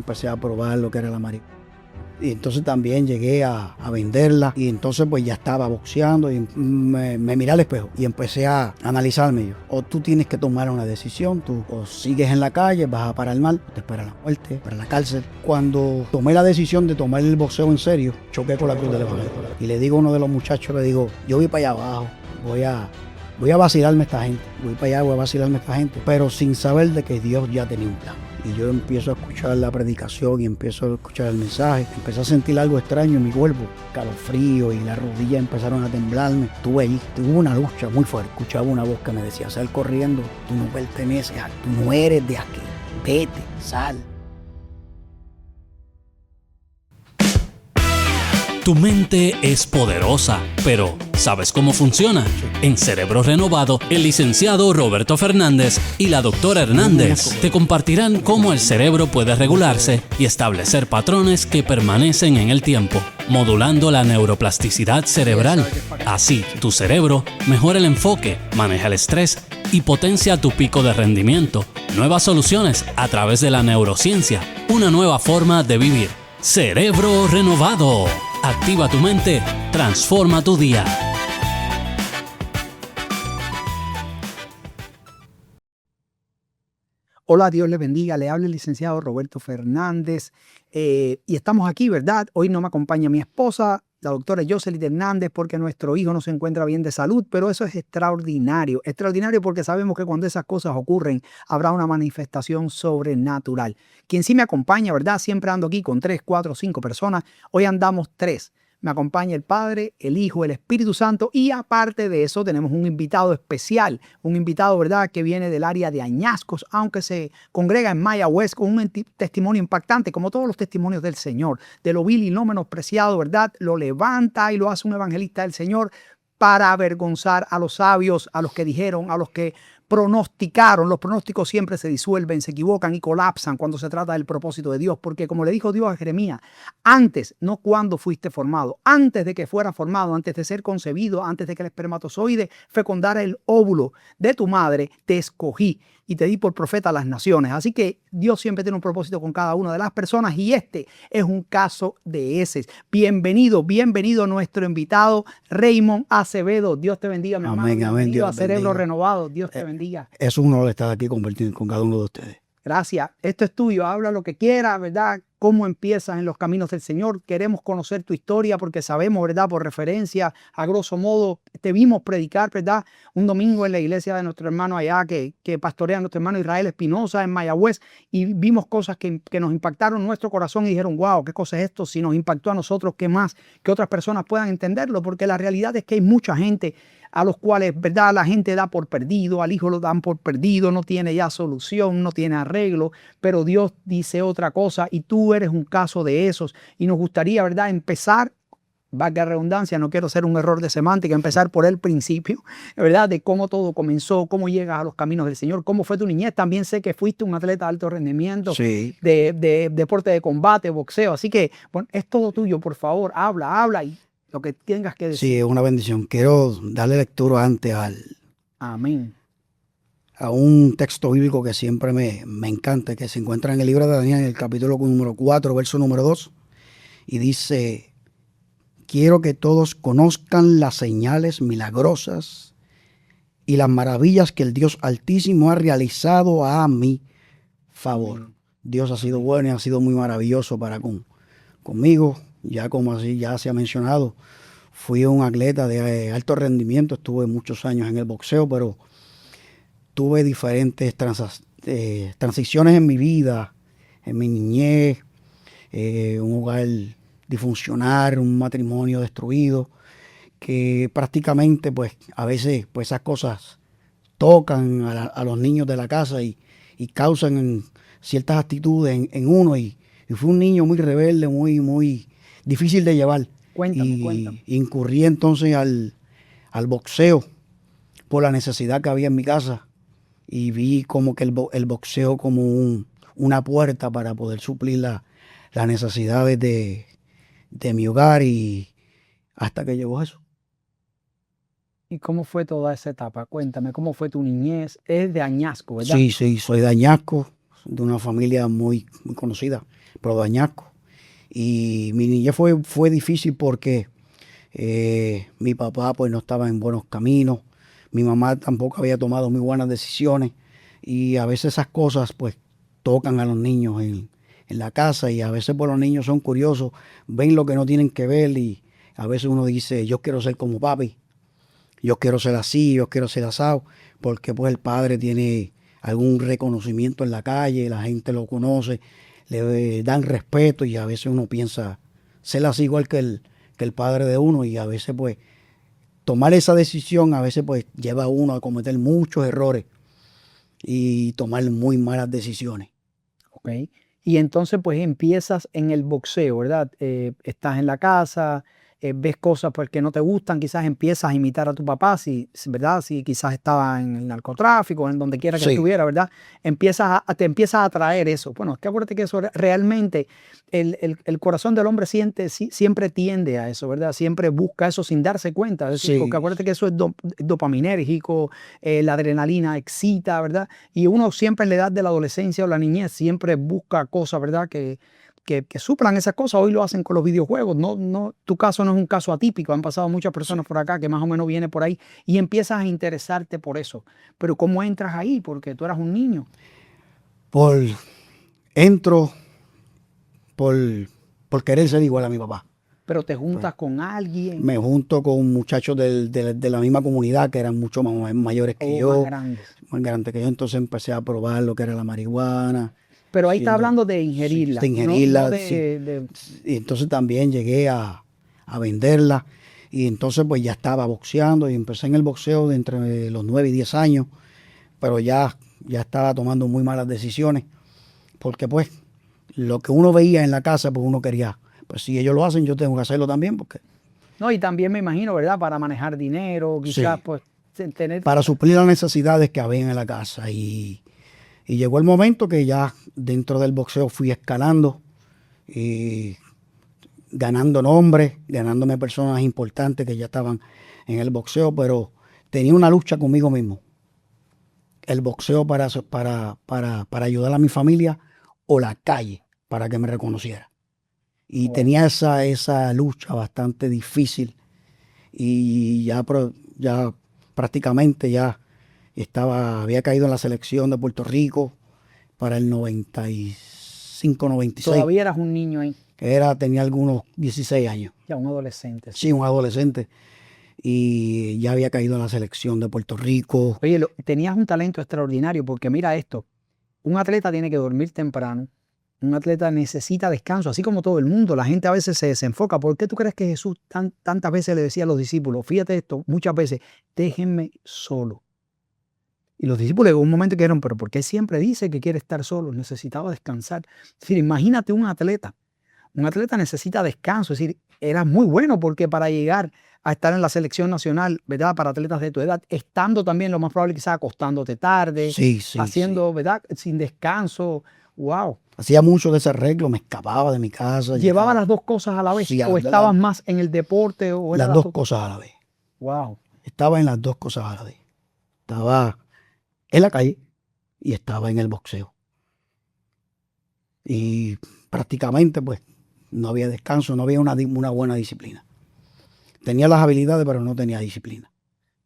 empecé a probar lo que era la marihuana. Y entonces también llegué a venderla y entonces pues ya estaba boxeando y me miré al espejo y empecé a analizarme yo. O tú tienes que tomar una decisión, tú o sigues en la calle, vas a parar mal, te espera la muerte, para la cárcel. Cuando tomé la decisión de tomar el boxeo en serio, choqué con la cruz del evangelio. Y le digo a uno de los muchachos, le digo, yo voy para allá abajo, voy a vacilarme a esta gente, voy para allá, voy a vacilarme a esta gente, pero sin saber de que Dios ya tenía un plan. Y yo empiezo a escuchar la predicación y empiezo a escuchar el mensaje. Empecé a sentir algo extraño en mi cuerpo, calofrío y las rodillas empezaron a temblarme. Tuve una lucha muy fuerte. Escuchaba una voz que me decía, sal corriendo, tú no perteneces aquí, tú no eres de aquí, vete, sal. Tu mente es poderosa, pero ¿sabes cómo funciona? En Cerebro Renovado, el licenciado Roberto Fernández y la doctora Hernández te compartirán cómo el cerebro puede regularse y establecer patrones que permanecen en el tiempo, modulando la neuroplasticidad cerebral. Así, tu cerebro mejora el enfoque, maneja el estrés y potencia tu pico de rendimiento. Nuevas soluciones a través de la neurociencia, una nueva forma de vivir. Cerebro Renovado. Activa tu mente, transforma tu día. Hola, Dios les bendiga. Le habla el licenciado Roberto Fernández. Y estamos aquí, ¿verdad? Hoy no me acompaña mi esposa, la doctora Jocelyn Hernández, porque nuestro hijo no se encuentra bien de salud, pero eso es extraordinario. Extraordinario porque sabemos que cuando esas cosas ocurren, habrá una manifestación sobrenatural. Quien sí me acompaña, ¿verdad? Siempre ando aquí con 3, 4, 5 personas. Hoy andamos 3. Me acompaña el Padre, el Hijo, el Espíritu Santo y aparte de eso tenemos un invitado especial, un invitado, ¿verdad?, que viene del área de Añascos, aunque se congrega en Mayagüez con un testimonio impactante, como todos los testimonios del Señor, de lo vil y no menospreciado, ¿verdad? Lo levanta y lo hace un evangelista del Señor para avergonzar a los sabios, a los que dijeron, a los que pronosticaron. Los pronósticos siempre se disuelven, se equivocan y colapsan cuando se trata del propósito de Dios, porque como le dijo Dios a Jeremías, antes, no cuando fuiste formado, antes de que fuera formado, antes de ser concebido, antes de que el espermatozoide fecundara el óvulo de tu madre, te escogí y te di por profeta a las naciones. Así que Dios siempre tiene un propósito con cada una de las personas y este es un caso de ese. Bienvenido nuestro invitado Raymond Acevedo. Dios te bendiga, mi hermano. Amén. Dios a Cerebro bendiga. Renovado. Dios te bendiga. Es un honor estar aquí compartiendo con cada uno de ustedes. Gracias. Esto es tuyo. Habla lo que quieras, ¿verdad? Cómo empiezas en los caminos del Señor. Queremos conocer tu historia porque sabemos, ¿verdad? Por referencia, a grosso modo, te vimos predicar, ¿verdad? Un domingo en la iglesia de nuestro hermano allá que pastorea a nuestro hermano Israel Espinosa en Mayagüez y vimos cosas que nos impactaron nuestro corazón y dijeron, wow, ¿qué cosa es esto? Si nos impactó a nosotros, ¿qué más? Que otras personas puedan entenderlo, porque la realidad es que hay mucha gente a los cuales, ¿verdad?, la gente da por perdido, al hijo lo dan por perdido, no tiene ya solución, no tiene arreglo, pero Dios dice otra cosa y tú eres un caso de esos. Y nos gustaría, ¿verdad?, empezar, valga redundancia, no quiero hacer un error de semántica, empezar por el principio, ¿verdad?, de cómo todo comenzó, cómo llegas a los caminos del Señor, cómo fue tu niñez. También sé que fuiste un atleta de alto rendimiento, sí, de deporte de combate, boxeo. Así que, bueno, es todo tuyo, por favor, habla y lo que tengas que decir. Sí, es una bendición. Quiero darle lectura antes Amén. a un texto bíblico que siempre me encanta, que se encuentra en el libro de Daniel, en el capítulo número 4, verso número 2, y dice, quiero que todos conozcan las señales milagrosas y las maravillas que el Dios Altísimo ha realizado a mi favor. Dios ha sido bueno y ha sido muy maravilloso para conmigo. Ya como así ya se ha mencionado, fui un atleta de alto rendimiento, estuve muchos años en el boxeo, pero tuve diferentes transiciones en mi vida, en mi niñez, un hogar disfuncional, un matrimonio destruido, que prácticamente pues a veces pues esas cosas tocan a los niños de la casa y causan ciertas actitudes en uno y fui un niño muy rebelde, muy difícil de llevar. Cuéntame. Incurrí entonces al boxeo por la necesidad que había en mi casa y vi como que el boxeo como una puerta para poder suplir las necesidades de mi hogar y hasta que llegó eso. ¿Y cómo fue toda esa etapa? Cuéntame, ¿cómo fue tu niñez? Es de Añasco, ¿verdad? Sí, soy de Añasco, de una familia muy, muy conocida, pero de Añasco. Y mi niñez fue difícil porque mi papá pues no estaba en buenos caminos, mi mamá tampoco había tomado muy buenas decisiones y a veces esas cosas pues tocan a los niños en la casa y a veces pues los niños son curiosos, ven lo que no tienen que ver y a veces uno dice yo quiero ser como papi, yo quiero ser así, yo quiero ser asado, porque pues el padre tiene algún reconocimiento en la calle, la gente lo conoce, le dan respeto y a veces uno piensa ser así igual que el padre de uno y a veces pues tomar esa decisión a veces pues lleva a uno a cometer muchos errores y tomar muy malas decisiones. Ok. Y entonces pues empiezas en el boxeo, ¿verdad? Estás en la casa, ves cosas pues, que no te gustan, quizás empiezas a imitar a tu papá, ¿verdad? Si quizás estaba en el narcotráfico, en donde quiera que Sí, estuviera, ¿verdad? Te empiezas a atraer eso. Bueno, es que acuérdate que eso realmente, el corazón del hombre siempre tiende a eso, ¿verdad? Siempre busca eso sin darse cuenta, es decir, porque sí, acuérdate que eso es dopaminérgico, la adrenalina excita, ¿verdad? Y uno siempre en la edad de la adolescencia o la niñez siempre busca cosas, ¿verdad? Que suplan esas cosas. Hoy lo hacen con los videojuegos. Tu caso no es un caso atípico. Han pasado muchas personas por acá que más o menos viene por ahí y empiezas a interesarte por eso. Pero ¿cómo entras ahí? Porque tú eras un niño. entro por, por querer ser igual a mi papá. Pero te Pues, juntas con alguien me junto con muchachos de la misma comunidad que eran mucho más mayores que o más yo, grandes. más grandes que yo. Entonces empecé a probar lo que era la marihuana, Pero ahí estás siendo, hablando de sí, ingerirla, de no ingerirla, sí. de... Y entonces también llegué a venderla. Y entonces pues ya estaba boxeando y empecé en el boxeo de entre los 9 y 10 años, pero ya estaba tomando muy malas decisiones, porque pues lo que uno veía en la casa, pues uno quería, pues si ellos lo hacen, yo tengo que hacerlo también, porque No, y también me imagino, ¿verdad? Para manejar dinero, quizás sí, pues tener... para suplir las necesidades que había en la casa. Y llegó el momento que ya dentro del boxeo fui escalando y ganando nombres, ganándome personas importantes que ya estaban en el boxeo, pero tenía una lucha conmigo mismo. El boxeo para ayudar a mi familia o la calle para que me reconociera. Y Wow. tenía esa lucha bastante difícil y ya prácticamente ya había caído en la selección de Puerto Rico para el 95, 96. Todavía eras un niño ahí, Tenía algunos 16 años. ya un adolescente. Sí, un adolescente. Y ya había caído en la selección de Puerto Rico. Oye, tenías un talento extraordinario porque mira esto, un atleta tiene que dormir temprano, un atleta necesita descanso, así como todo el mundo. La gente a veces se desenfoca. ¿Por qué tú crees que Jesús tantas veces le decía a los discípulos, fíjate esto, muchas veces, déjenme solo? Y los discípulos en un momento dijeron, pero ¿por qué siempre dice que quiere estar solo? Necesitaba descansar. Es decir, imagínate un atleta. Un atleta necesita descanso. Es decir, era muy bueno porque para llegar a estar en la selección nacional, ¿verdad? Para atletas de tu edad, estando también lo más probable quizás acostándote tarde, Sí, sí, haciendo, sí. ¿verdad? Sin descanso. ¡Wow! Hacía mucho de ese arreglo, me escapaba de mi casa. ¿Llevaba Llegaba, las dos cosas a la vez? sí, ¿O estabas más en el deporte o era las las dos dos? cosas a la vez. ¡Wow! Estaba en las dos cosas a la vez. Estaba en la calle y estaba en el boxeo. Y prácticamente pues no había descanso, no había una buena disciplina. Tenía las habilidades, pero no tenía disciplina.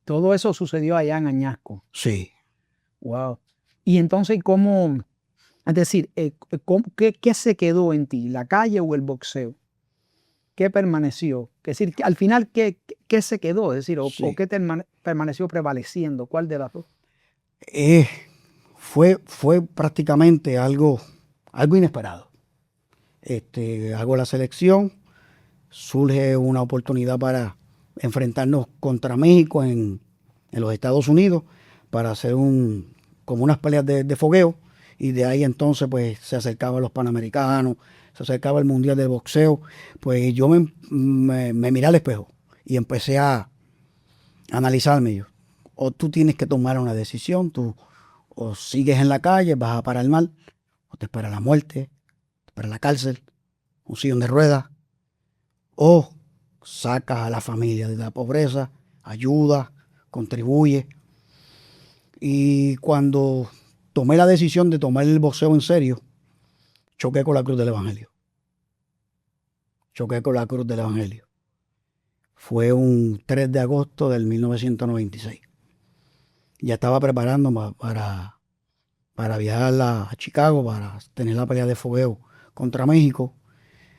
Todo eso sucedió allá en Añasco. Sí. ¡Wow! Y entonces, ¿cómo? Es decir, ¿qué se quedó en ti? ¿La calle o el boxeo? ¿Qué permaneció? Es decir, al final, ¿qué se quedó? Es decir, Sí. qué permaneció prevaleciendo? ¿Cuál de las dos? Fue prácticamente algo inesperado. Hago la selección, surge una oportunidad para enfrentarnos contra México en los Estados Unidos para hacer como unas peleas de fogueo y de ahí entonces pues se acercaban los Panamericanos, se acercaba el Mundial de Boxeo, pues yo me miré al espejo y empecé a analizarme yo. O tú tienes que tomar una decisión, tú o sigues en la calle, vas a parar mal, o te espera la muerte, te espera la cárcel, un sillón de ruedas, o sacas a la familia de la pobreza, ayuda, contribuye. Y cuando tomé la decisión de tomar el boxeo en serio, choqué con la cruz del Evangelio. Choqué con la cruz del Evangelio. Fue un 3 de agosto del 1996. Ya estaba preparando para viajar a Chicago, para tener la pelea de fogueo contra México.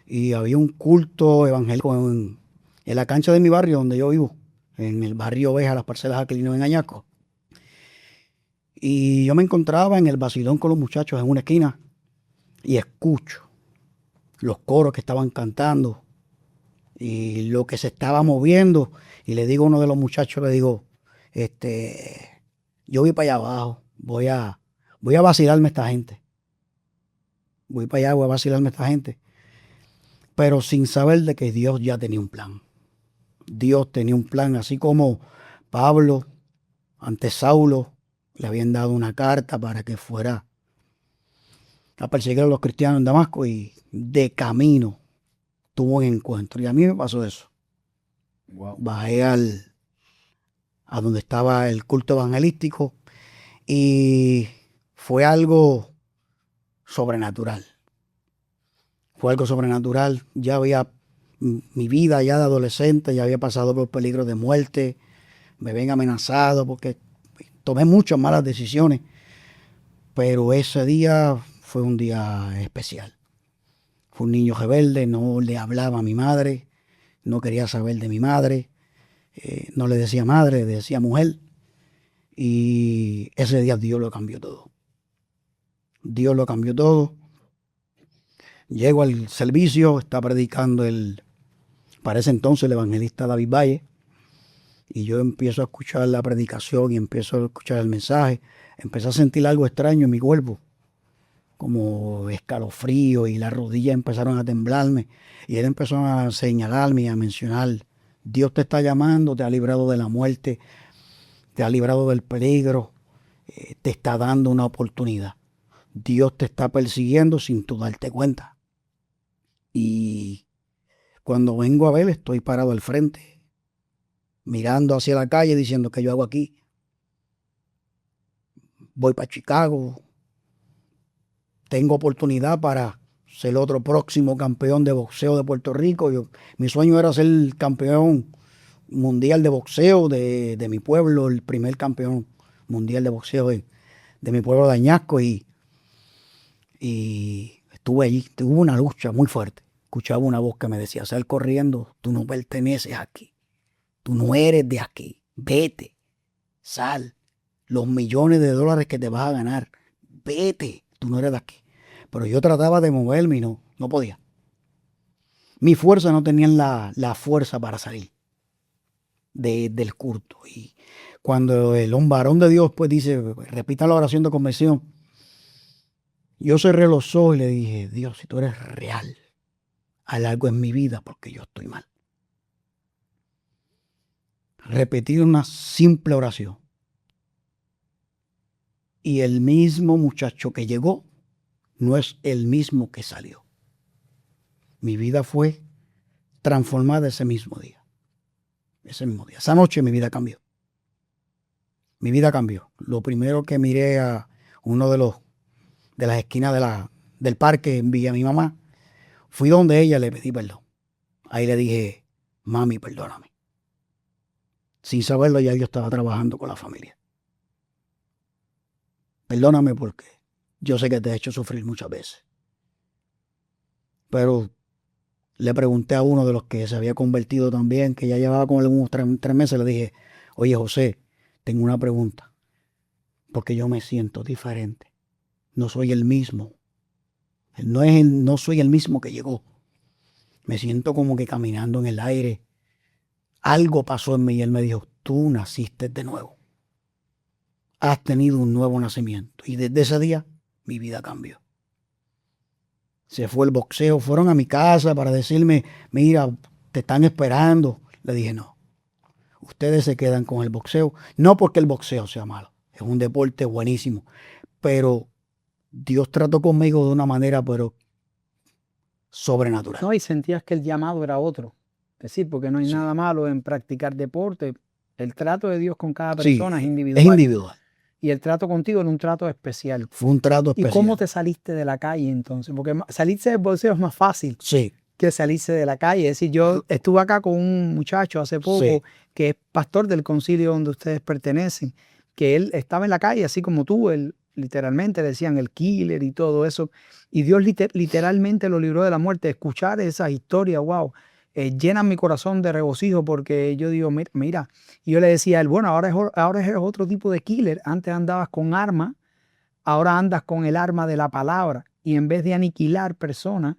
Y había un culto evangélico en la cancha de mi barrio donde yo vivo, en el barrio Oveja, las parcelas Aquilino en Añasco. Y yo me encontraba en el vacilón con los muchachos en una esquina y escucho los coros que estaban cantando y lo que se estaba moviendo. Y le digo a uno de los muchachos, le digo, yo voy para allá abajo, voy a vacilarme a esta gente. Voy para allá, voy a vacilarme a esta gente. Pero sin saber de que Dios ya tenía un plan. Dios tenía un plan, así como Pablo, ante Saulo, le habían dado una carta para que fuera a perseguir a los cristianos en Damasco y de camino tuvo un encuentro. Y a mí me pasó eso. Wow. Bajé a donde estaba el culto evangelístico y fue algo sobrenatural. Fue algo sobrenatural. Ya había mi vida ya de adolescente, ya había pasado por peligros de muerte, me ven amenazado porque tomé muchas malas decisiones, pero ese día fue un día especial. Fue un niño rebelde, no le hablaba a mi madre, no quería saber de mi madre, no le decía madre, le decía mujer. Y ese día Dios lo cambió todo. Dios lo cambió todo. Llego al servicio, está predicando para ese entonces el evangelista David Valle. Y yo empiezo a escuchar la predicación y empiezo a escuchar el mensaje. Empecé a sentir algo extraño en mi cuerpo, como escalofrío, y las rodillas empezaron a temblarme. Y él empezó a señalarme y a mencionar, Dios te está llamando, te ha librado de la muerte, te ha librado del peligro, te está dando una oportunidad. Dios te está persiguiendo sin tú darte cuenta. Y cuando vengo a ver, estoy parado al frente, mirando hacia la calle, diciendo, ¿qué yo hago aquí? Voy para Chicago. Tengo oportunidad para ser otro próximo campeón de boxeo de Puerto Rico. Mi sueño era ser el campeón mundial de boxeo de mi pueblo, el primer campeón mundial de boxeo de mi pueblo de Añasco. Y estuve allí, tuve una lucha muy fuerte. Escuchaba una voz que me decía, sal corriendo, tú no perteneces aquí. Tú no eres de aquí. Vete, sal. Los millones de dólares que te vas a ganar, vete. Tú no eres de aquí. Pero yo trataba de moverme y no podía. Mi fuerza no tenía la fuerza para salir del culto. Y cuando el varón de Dios pues dice, repita la oración de conversión, yo cerré los ojos y le dije, Dios, si tú eres real, haz algo en mi vida porque yo estoy mal. Repetí una simple oración. Y el mismo muchacho que llegó no es el mismo que salió. Mi vida fue transformada ese mismo día. Ese mismo día. Esa noche mi vida cambió. Mi vida cambió. Lo primero que miré a uno de las esquinas del parque en Villa mi mamá, fui donde ella, le pedí perdón. Ahí le dije, mami, perdóname. Sin saberlo, ya yo estaba trabajando con la familia. Perdóname porque yo sé que te he hecho sufrir muchas veces. Pero le pregunté a uno de los que se había convertido también, que ya llevaba con él unos 3 meses, le dije, oye José, tengo una pregunta, porque yo me siento diferente. No soy el mismo. No soy el mismo que llegó. Me siento como que caminando en el aire. Algo pasó en mí y él me dijo, tú naciste de nuevo. Has tenido un nuevo nacimiento. Y desde ese día mi vida cambió. Se fue el boxeo. Fueron a mi casa para decirme, mira, te están esperando. Le dije, no. Ustedes se quedan con el boxeo. No porque el boxeo sea malo. Es un deporte buenísimo. Pero Dios trató conmigo de una manera, pero sobrenatural. No, y sentías que el llamado era otro. Es decir, porque no hay nada malo en practicar deporte. El trato de Dios con cada persona es individual. Es individual. Y el trato contigo era un trato especial. Fue un trato ¿Y especial. cómo te saliste de la calle entonces? Porque salirse del bolsillo es más fácil Sí, que salirse de la calle. Es decir, yo estuve acá con un muchacho hace poco Sí. que es pastor del concilio donde ustedes pertenecen, que él estaba en la calle así como tú, él literalmente decían el killer y todo eso, y Dios literalmente lo libró de la muerte. Escuchar esas historias, wow, llenan mi corazón de regocijo porque yo digo, mira, y yo le decía a él, bueno, ahora eres otro tipo de killer. Antes andabas con armas, ahora andas con el arma de la palabra, y en vez de aniquilar personas,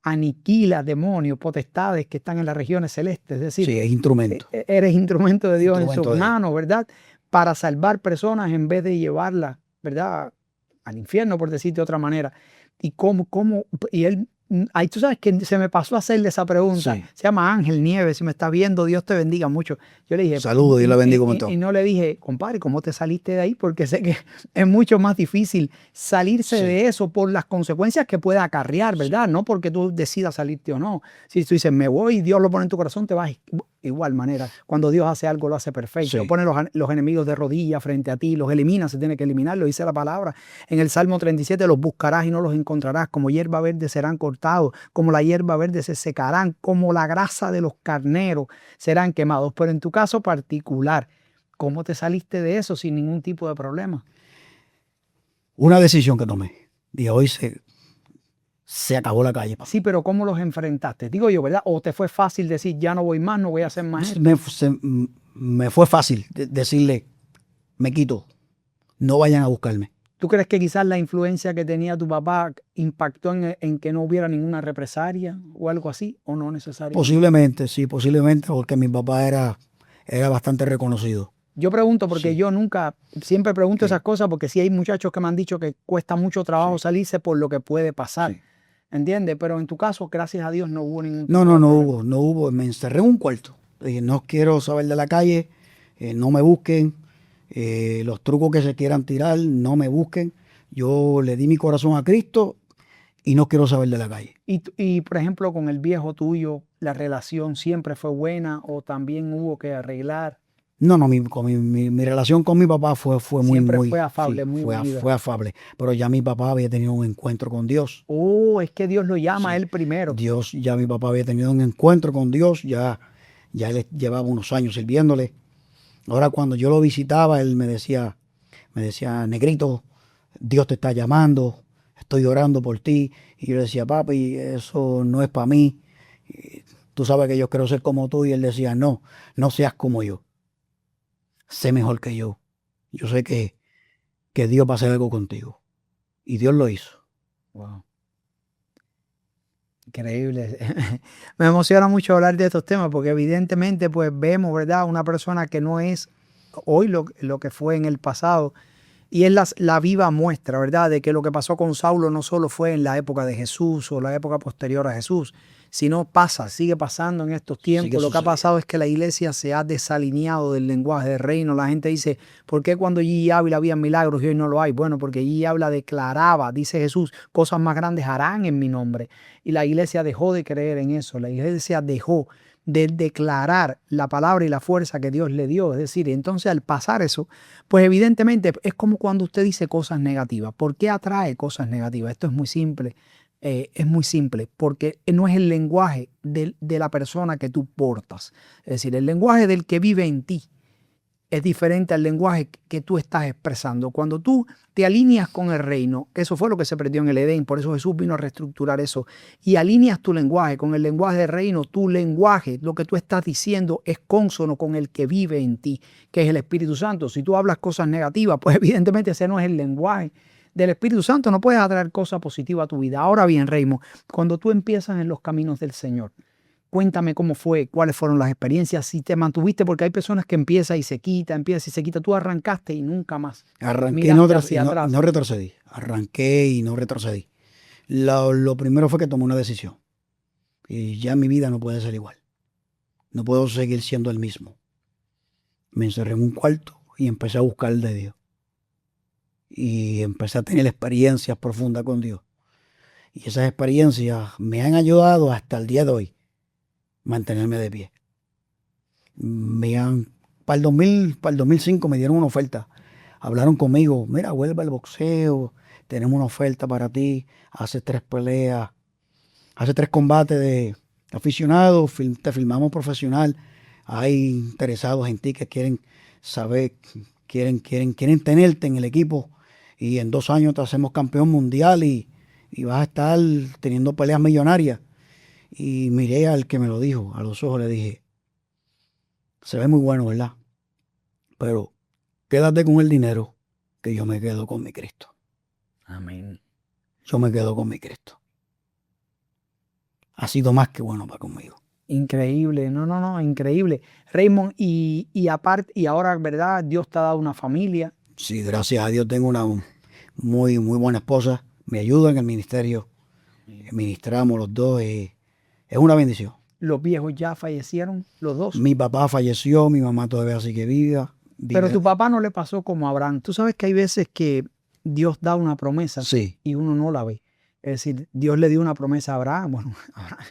aniquila demonios, potestades que están en las regiones celestes. Es decir, sí, es instrumento. eres instrumento de Dios en Instrumento sus de Dios. manos, ¿verdad? Para salvar personas en vez de llevarlas, ¿verdad? Al infierno, por decirte de otra manera. Y y él, ahí tú sabes que se me pasó a hacerle esa pregunta. Sí. Se llama Ángel Nieves, si me está viendo, Dios te bendiga mucho. Yo le dije, Saludos, Dios la bendiga un montón. y no le dije, compadre, ¿cómo te saliste de ahí? Porque sé que es mucho más difícil salirse Sí. de eso por las consecuencias que pueda acarrear, ¿verdad? No porque tú decidas salirte o no. Si tú dices, me voy y Dios lo pone en tu corazón, te vas igual manera. Cuando Dios hace algo, lo hace perfecto. Sí. Pone los enemigos de rodillas frente a ti, los elimina, se tiene que eliminar, lo dice la palabra. En el Salmo 37, los buscarás y no los encontrarás. Como hierba verde serán cortados, como la hierba verde se secarán, como la grasa de los carneros serán quemados. Pero en tu caso particular, ¿cómo te saliste de eso sin ningún tipo de problema? Una decisión que tomé. Y hoy se acabó la calle. papá. Sí, pero ¿cómo los enfrentaste? Digo yo, ¿verdad? ¿O te fue fácil decir, ya no voy más, no voy a hacer más esto? Me fue fácil decirle, me quito, no vayan a buscarme. ¿Tú crees que quizás la influencia que tenía tu papá impactó en que no hubiera ninguna represalia o algo así? ¿O no necesariamente? Posiblemente, sí, posiblemente, porque mi papá era bastante reconocido. Yo pregunto porque Sí. yo siempre pregunto Sí. esas cosas porque sí hay muchachos que me han dicho que cuesta mucho trabajo Sí. salirse por lo que puede pasar. Sí. ¿Entiendes? Pero en tu caso, gracias a Dios, no hubo ningún No, tipo no, de no problema. hubo, no hubo. Me encerré en un cuarto. Dije, no quiero saber de la calle, no me busquen, los trucos que se quieran tirar, no me busquen. Yo le di mi corazón a Cristo y no quiero saber de la calle. Y, por ejemplo, con el viejo tuyo, ¿la relación siempre fue buena o también hubo que arreglar? No, no, mi relación con mi papá fue Siempre muy, fue afable, sí, muy unida. fue afable. Pero ya mi papá había tenido un encuentro con Dios. Oh, es que Dios lo llama a Sí. él primero. Dios, ya mi papá había tenido un encuentro con Dios, ya él llevaba unos años sirviéndole. Ahora cuando yo lo visitaba, él me decía, negrito, Dios te está llamando, estoy orando por ti. Y yo le decía, papi, eso no es para mí. Tú sabes que yo quiero ser como tú. Y él decía, no seas como yo. Sé mejor que yo. Yo sé que Dios va a hacer algo contigo. Y Dios lo hizo. Wow. Increíble. Me emociona mucho hablar de estos temas porque evidentemente pues vemos, ¿verdad? Una persona que no es hoy lo que fue en el pasado. Y es la viva muestra, ¿verdad? De que lo que pasó con Saulo no solo fue en la época de Jesús o la época posterior a Jesús, sino sigue pasando en estos tiempos. Lo que ha pasado es que la iglesia se ha desalineado del lenguaje del reino. La gente dice, ¿por qué cuando Gigi Ávila había milagros y hoy no lo hay? Bueno, porque Gigi Ávila declaraba, dice Jesús, cosas más grandes harán en mi nombre. Y la iglesia dejó de creer en eso. La iglesia dejó de declarar la palabra y la fuerza que Dios le dio. Es decir, entonces al pasar eso, pues evidentemente es como cuando usted dice cosas negativas. ¿Por qué atrae cosas negativas? Esto es muy simple. Porque no es el lenguaje de la persona que tú portas. Es decir, el lenguaje del que vive en ti es diferente al lenguaje que tú estás expresando. Cuando tú te alineas con el reino, que eso fue lo que se perdió en el Edén, por eso Jesús vino a reestructurar eso, y alineas tu lenguaje con el lenguaje del reino, tu lenguaje, lo que tú estás diciendo es cónsono con el que vive en ti, que es el Espíritu Santo. Si tú hablas cosas negativas, pues evidentemente ese no es el lenguaje del Espíritu Santo, no puedes atraer cosas positivas a tu vida. Ahora bien, Raymond, cuando tú empiezas en los caminos del Señor, cuéntame cómo fue, cuáles fueron las experiencias, si te mantuviste, porque hay personas que empieza y se quita, tú arrancaste y nunca más. Arranqué y no retrocedí. Arranqué y no retrocedí. Lo primero fue que tomé una decisión. Y ya mi vida no puede ser igual. No puedo seguir siendo el mismo. Me encerré en un cuarto y empecé a buscar de Dios. Y empecé a tener experiencias profundas con Dios. Y esas experiencias me han ayudado hasta el día de hoy mantenerme de pie. Para el 2005 me dieron una oferta hablaron conmigo, mira, vuelve al boxeo, tenemos una oferta para ti, hace 3 peleas, hace 3 combates de aficionados, te filmamos profesional, hay interesados en ti que quieren saber, quieren tenerte en el equipo y en 2 años te hacemos campeón mundial y vas a estar teniendo peleas millonarias. Y miré al que me lo dijo, a los ojos le dije, se ve muy bueno, ¿verdad? Pero quédate con el dinero, que yo me quedo con mi Cristo. Amén. Yo me quedo con mi Cristo. Ha sido más que bueno para conmigo. Increíble, no, increíble. Raymond, y aparte, y ahora, ¿verdad? Dios te ha dado una familia. Sí, gracias a Dios tengo una muy buena esposa. Me ayuda en el ministerio. Ministramos los dos. Es una bendición. Los viejos ya fallecieron, los dos. Mi papá falleció, mi mamá todavía sigue viva. Pero tu papá no le pasó como a Abraham. Tú sabes que hay veces que Dios da una promesa Sí. y uno no la ve. Es decir, Dios le dio una promesa a Abraham. Bueno, Abraham,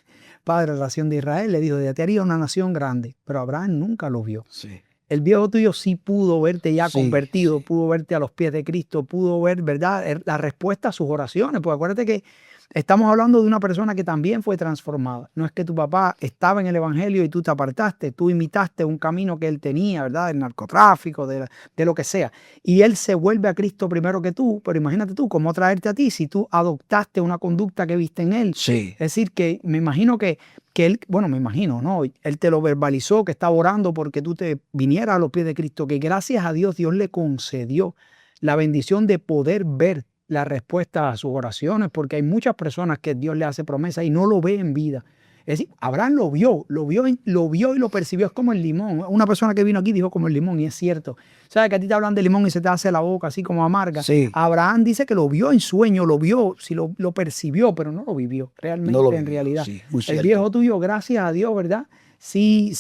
padre de la nación de Israel, le dijo, te haría una nación grande. Pero Abraham nunca lo vio. Sí. El viejo tuyo sí pudo verte ya Sí, convertido, sí. pudo verte a los pies de Cristo, pudo ver, ¿verdad?, la respuesta a sus oraciones. Porque acuérdate que estamos hablando de una persona que también fue transformada. No es que tu papá estaba en el evangelio y tú te apartaste, tú imitaste un camino que él tenía, ¿verdad?, del narcotráfico, de lo que sea. Y él se vuelve a Cristo primero que tú, pero imagínate tú, ¿cómo traerte a ti si tú adoptaste una conducta que viste en él? Sí. Es decir, que me imagino que él, bueno, me imagino, ¿no? Él te lo verbalizó, que estaba orando porque tú te vinieras a los pies de Cristo, que gracias a Dios, Dios le concedió la bendición de poder ver la respuesta a sus oraciones, porque hay muchas personas que Dios le hace promesas y no lo ve en vida. Es decir, Abraham lo vio y lo percibió. Es como el limón. Una persona que vino aquí dijo como el limón, y es cierto. ¿Sabes que a ti te hablan de limón y se te hace la boca así como amarga? Sí. Abraham dice que lo vio en sueño, lo vio, sí lo percibió, pero no lo vivió realmente No lo en vivió, realidad. sí, muy El cierto. viejo tuyo, gracias a Dios, ¿verdad? Sí.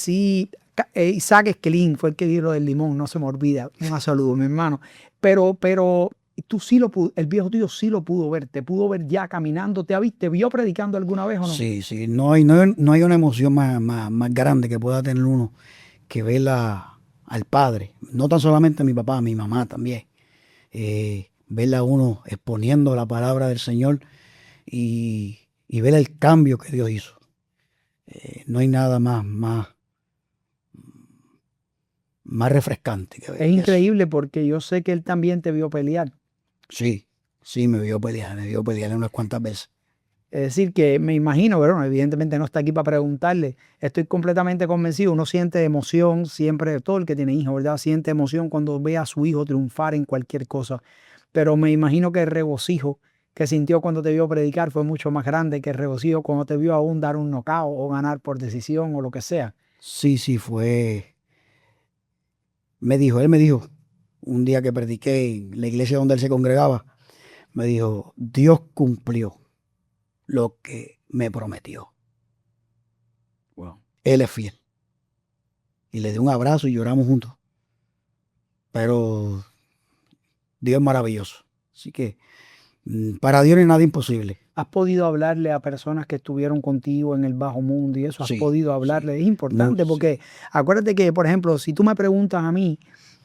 Isaac Esquelín fue el que dijo lo del limón, no se me olvida. Un saludo, mi hermano. Pero tú sí lo pudo, el viejo tuyo sí lo pudo ver, te pudo ver ya caminando, ¿te vio predicando alguna vez o no? Sí, sí, no hay una emoción más grande que pueda tener uno que ver al Padre, no tan solamente a mi papá, a mi mamá también, verla a uno exponiendo la palabra del Señor y ver el cambio que Dios hizo. No hay nada más refrescante que ver Es eso. increíble porque yo sé que él también te vio pelear. Sí, me vio pelear unas cuantas veces. Es decir, que me imagino, pero bueno, evidentemente no está aquí para preguntarle. Estoy completamente convencido. Uno siente emoción siempre, todo el que tiene hijos, ¿verdad? Siente emoción cuando ve a su hijo triunfar en cualquier cosa. Pero me imagino que el regocijo que sintió cuando te vio predicar fue mucho más grande que el regocijo cuando te vio aún dar un knockout o ganar por decisión o lo que sea. Sí, fue. Él me dijo, un día que prediqué en la iglesia donde él se congregaba, me dijo, Dios cumplió lo que me prometió. Wow. Él es fiel. Y le di un abrazo y lloramos juntos. Pero Dios es maravilloso. Así que para Dios no hay nada imposible. ¿Has podido hablarle a personas que estuvieron contigo en el bajo mundo y eso? ¿Has Sí, podido hablarle? sí. Es importante No, porque acuérdate que, por ejemplo, si tú me preguntas a mí,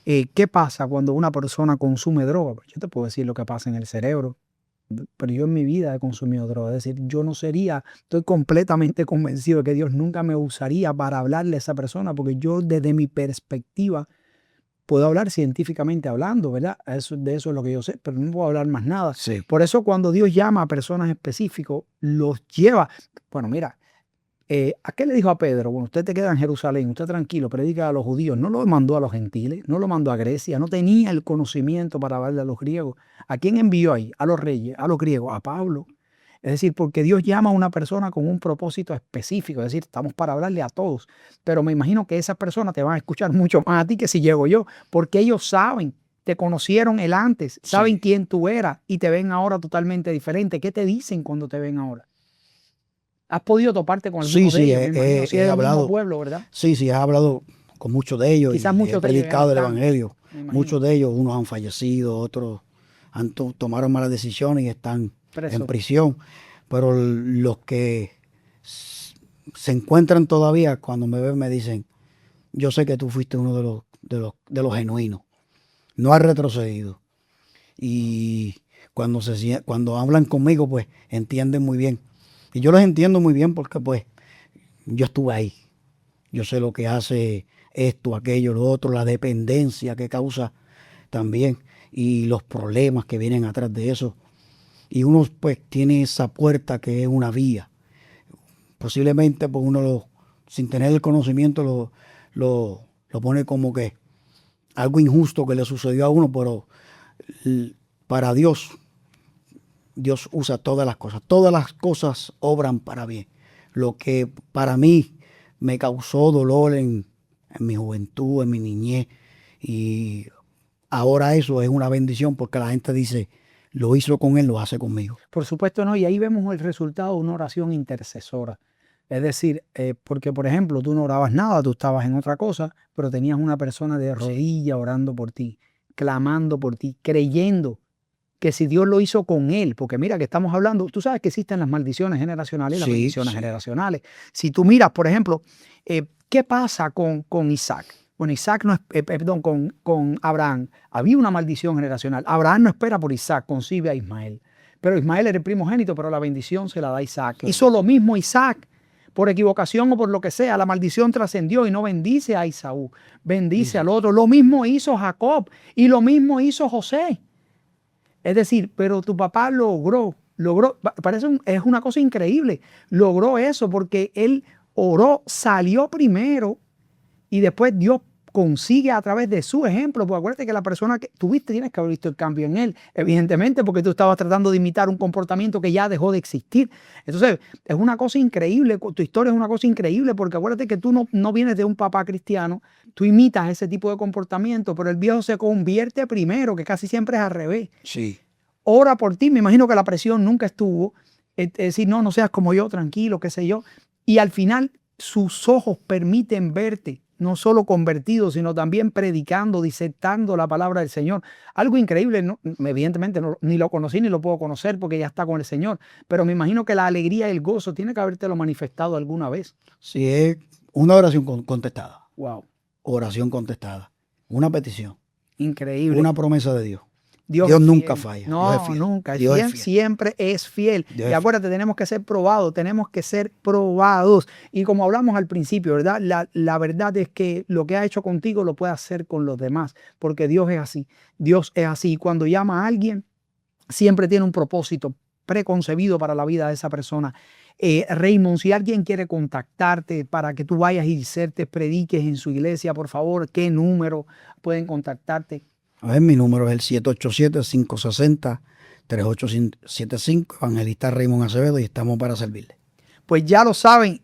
¿qué pasa cuando una persona consume droga? Pues yo te puedo decir lo que pasa en el cerebro, pero yo en mi vida he consumido droga. Es decir, yo no sería, estoy completamente convencido de que Dios nunca me usaría para hablarle a esa persona, porque yo desde mi perspectiva puedo hablar científicamente hablando, ¿verdad? De eso es lo que yo sé, pero no puedo hablar más nada. Sí. Por eso cuando Dios llama a personas específicos, los lleva. Bueno, mira, ¿a qué le dijo a Pedro? Bueno, usted te queda en Jerusalén, usted tranquilo, predica a los judíos. No lo mandó a los gentiles, no lo mandó a Grecia, no tenía el conocimiento para hablarle a los griegos. ¿A quién envió ahí? A los reyes, a los griegos, a Pablo. Es decir, porque Dios llama a una persona con un propósito específico. Es decir, estamos para hablarle a todos. Pero me imagino que esas personas te van a escuchar mucho más a ti que si llego yo. Porque ellos saben, te conocieron el antes, saben quién tú eras y te ven ahora totalmente diferente. ¿Qué te dicen cuando te ven ahora? ¿Has podido toparte con algunos de ellos? He hablado. Mismo pueblo, ¿verdad? Sí, he hablado con muchos de ellos. Quizás y muchos he predicado el evangelio. Me Muchos de ellos, unos han fallecido, otros tomaron malas decisiones y están en prisión. Pero los que se encuentran todavía, cuando me ven, me dicen, yo sé que tú fuiste uno de los genuinos. no ha retrocedido. Y cuando hablan conmigo, pues entienden muy bien. Y yo los entiendo muy bien porque pues yo estuve ahí. Yo sé lo que hace esto, aquello, lo otro, la dependencia que causa también y los problemas que vienen atrás de eso. Y uno pues tiene esa puerta que es una vía. Posiblemente pues uno sin tener el conocimiento lo pone como que algo injusto que le sucedió a uno, pero para Dios usa todas las cosas. Todas las cosas obran para bien. Lo que para mí me causó dolor en mi juventud, en mi niñez, y ahora eso es una bendición porque la gente dice, lo hizo con él, lo hace conmigo. Por supuesto, no. Y ahí vemos el resultado de una oración intercesora. Es decir, porque por ejemplo, tú no orabas nada, tú estabas en otra cosa, pero tenías una persona de rodilla orando por ti, clamando por ti, creyendo que si Dios lo hizo con él, porque mira que estamos hablando, tú sabes que existen las maldiciones generacionales y las bendiciones generacionales. Si tú miras, por ejemplo, ¿qué pasa con Isaac? Bueno, Isaac no es, perdón, con Abraham. Había una maldición generacional. Abraham no espera por Isaac, concibe a Ismael. Pero Ismael era el primogénito, pero la bendición se la da Isaac. Claro. Hizo lo mismo Isaac. Por equivocación o por lo que sea, la maldición trascendió y no bendice a Esaú, bendice al otro. Lo mismo hizo Jacob y lo mismo hizo José. Es decir, pero tu papá logró, es una cosa increíble, logró eso porque él oró, salió primero y después Dios consigue a través de su ejemplo, porque acuérdate que la persona que tuviste tienes que haber visto el cambio en él, evidentemente, porque tú estabas tratando de imitar un comportamiento que ya dejó de existir. Entonces, es una cosa increíble, tu historia es una cosa increíble, porque acuérdate que tú no vienes de un papá cristiano, tú imitas ese tipo de comportamiento, pero el viejo se convierte primero, que casi siempre es al revés. Sí. Ora por ti, me imagino que la presión nunca estuvo, es decir, no seas como yo, tranquilo, qué sé yo, y al final sus ojos permiten verte, no solo convertido, sino también predicando, disertando la palabra del Señor. Algo increíble, ¿no? Evidentemente ni lo conocí ni lo puedo conocer porque ya está con el Señor, pero me imagino que la alegría y el gozo tiene que habértelo manifestado alguna vez. Sí, es una oración contestada. Wow. Oración contestada. Una petición. Increíble. Una promesa de Dios. Dios nunca falla. No, Dios es fiel. nunca. Dios es fiel. Siempre es fiel. Dios y acuérdate, tenemos que ser probados, Y como hablamos al principio, ¿verdad? La verdad es que lo que ha hecho contigo lo puede hacer con los demás, porque Dios es así. Dios es así. Y cuando llama a alguien, siempre tiene un propósito preconcebido para la vida de esa persona. Raymond, si alguien quiere contactarte para que tú vayas y te prediques en su iglesia, por favor, ¿qué número pueden contactarte? A ver, mi número es el 787-560-3875, Evangelista Raymond Acevedo, y estamos para servirle. Pues ya lo saben.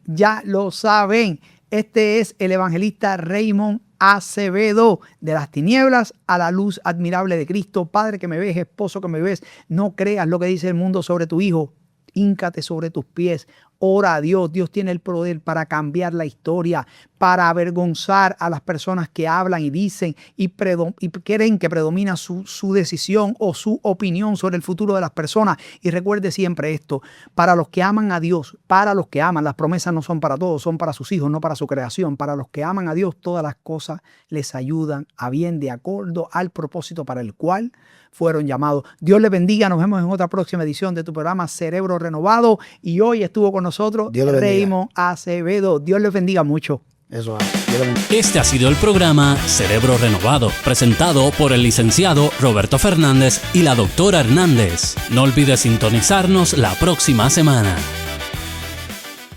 Este es el evangelista Raymond Acevedo, de las tinieblas a la luz admirable de Cristo. Padre que me ves, esposo que me ves, no creas lo que dice el mundo sobre tu hijo. Híncate sobre tus pies, ora a Dios. Dios tiene el poder para cambiar la historia, para avergonzar a las personas que hablan y dicen y creen que predomina su decisión o su opinión sobre el futuro de las personas. Y recuerde siempre esto, para los que aman a Dios, para los que aman, las promesas no son para todos, son para sus hijos, no para su creación. Para los que aman a Dios, todas las cosas les ayudan a bien de acuerdo al propósito para el cual fueron llamados. Dios les bendiga. Nos vemos en otra próxima edición de tu programa Cerebro Renovado. Y hoy estuvo con nosotros Raymond Acevedo. Dios les bendiga mucho. Eso. Este ha sido el programa Cerebro Renovado, presentado por el licenciado Roberto Fernández y la doctora Hernández. No olvides sintonizarnos la próxima semana.